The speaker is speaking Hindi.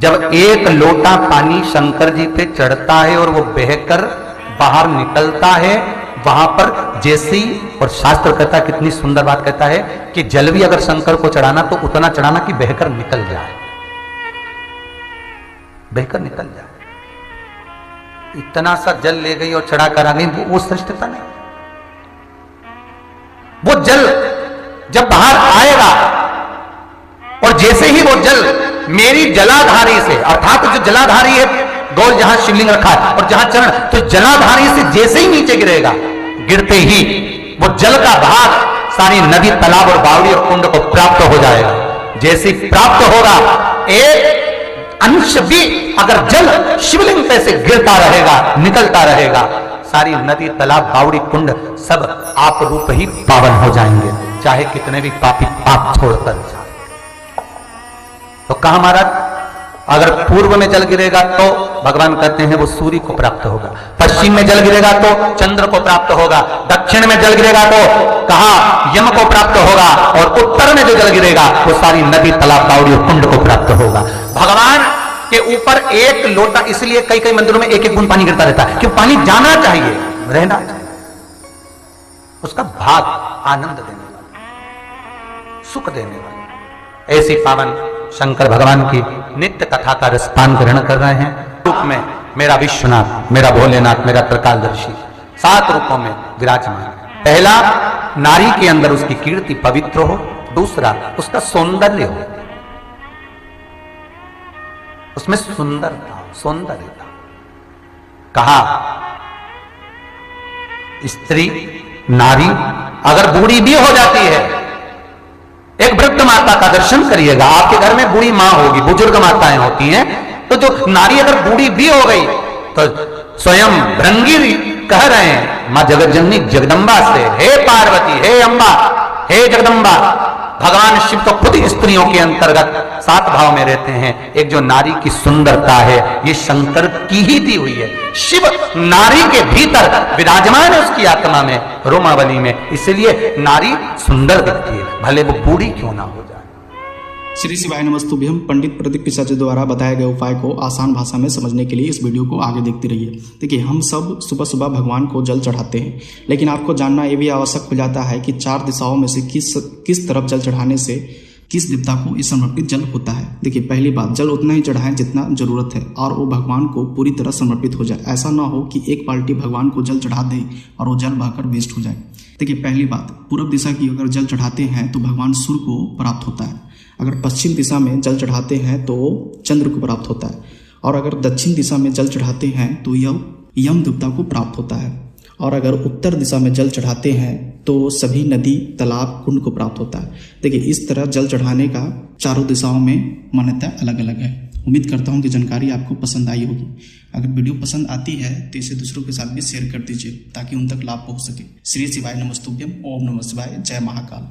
जब एक लोटा पानी शंकर जी पे चढ़ता है और वो बहकर बाहर निकलता है, वहां पर जैसे ही, और शास्त्र कहता है, कितनी सुंदर बात कहता है कि जल भी अगर शंकर को चढ़ाना तो उतना चढ़ाना कि बहकर निकल जाए, बहकर निकल जाए। इतना सा जल ले गई और चढ़ा कर आ गई, वो श्रेष्ठता नहीं। वो जल जब बाहर आएगा और जैसे ही वो जल मेरी जलाधारी से, अर्थात जो जलाधारी है, गोल जहां शिवलिंग रखा है और जहां चरण, तो जलाधारी से जैसे ही नीचे गिरेगा, गिरते ही वो जल का भाग सारी नदी, तालाब और बावड़ी और कुंड को प्राप्त हो जाएगा। जैसे ही प्राप्त होगा, एक अंश भी अगर जल शिवलिंग पे से गिरता रहेगा, निकलता रहेगा, सारी नदी, तालाब, बावड़ी, कुंड सब आप रूप ही पावन हो जाएंगे, चाहे कितने भी पापी पाप छोड़कर जाए। तो कहा महाराज, अगर पूर्व में जल गिरेगा तो भगवान कहते हैं वो सूर्य को प्राप्त होगा, पश्चिम में जल गिरेगा तो चंद्र को प्राप्त होगा, दक्षिण में जल गिरेगा तो कहा यम को प्राप्त होगा, और उत्तर में जो जल गिरेगा वो सारी नदी, तालाब, बावड़ी और कुंड को प्राप्त होगा। भगवान के ऊपर एक लोटा, इसलिए कई कई मंदिरों में एक एक बूंद पानी गिरता रहता है, क्यों? पानी जाना चाहिए, रहना चाहिए, उसका भाग आनंद देने वाला, सुख देने वाला। ऐसी पावन शंकर भगवान की नित्य कथा का रसपान ग्रहण कर रहे हैं। रूप में मेरा विश्वनाथ, मेरा भोलेनाथ, मेरा त्रिकालदर्शी 7 रूपों में विराजमान। पहला, नारी के अंदर उसकी कीर्ति पवित्र हो। दूसरा, उसका सौंदर्य हो, उसमें सौंदर्यता। कहा स्त्री, नारी अगर बूढ़ी भी हो जाती है, एक वृद्ध माता का दर्शन करिएगा, आपके घर में बूढ़ी मां होगी, बुजुर्ग माताएं होती हैं, तो जो नारी अगर बूढ़ी भी हो गई तो स्वयं भृंगी कह रहे हैं मां जगतजननी जगदम्बा से, हे पार्वती, हे अम्बा, हे जगदम्बा। भगवान शिव तो खुद स्त्रियों के अंतर्गत 7 भाव में रहते हैं। एक जो नारी की सुंदरता है, ये शंकर की ही दी हुई है। शिव नारी के भीतर विराजमान है, उसकी आत्मा में, रोमावली में, इसलिए नारी सुंदर दिखती है, भले वो बूढ़ी क्यों ना हो जाए। श्री शिवाय नमस्तुभ्यम। पंडित प्रदीप पिशाच द्वारा बताए गए उपाय को आसान भाषा में समझने के लिए इस वीडियो को आगे देखते रहिए। देखिए, हम सब सुबह सुबह भगवान को जल चढ़ाते हैं, लेकिन आपको जानना ये भी आवश्यक हो जाता है कि 4 दिशाओं में से किस तरफ जल चढ़ाने से किस देवता को समर्पित जल होता है। देखिए, पहली बात, जल उतना ही चढ़ाएं जितना जरूरत है और वो भगवान को पूरी तरह समर्पित हो जाए। ऐसा ना हो कि एक बाल्टी भगवान को जल चढ़ा दें और वो जल बहकर वेस्ट हो जाए। देखिए, पहली बात, पूर्व दिशा की अगर जल चढ़ाते हैं तो भगवान सूर्य को प्राप्त होता है। अगर पश्चिम दिशा में जल चढ़ाते हैं तो चंद्र को प्राप्त होता है, और अगर दक्षिण दिशा में जल चढ़ाते हैं तो यम देवता को प्राप्त होता है, और अगर उत्तर दिशा में जल चढ़ाते हैं तो सभी नदी, तालाब, कुंड को प्राप्त होता है। देखिए, इस तरह जल चढ़ाने का चारों दिशाओं में मान्यता अलग अलग है। उम्मीद करता हूँ कि जानकारी आपको पसंद आई होगी। अगर वीडियो पसंद आती है तो इसे दूसरों के साथ भी शेयर कर दीजिए ताकि उन तक लाभ पहुँच सके। श्री शिवाय नमस्तुभ्यम। ओम नमः शिवाय। जय महाकाल।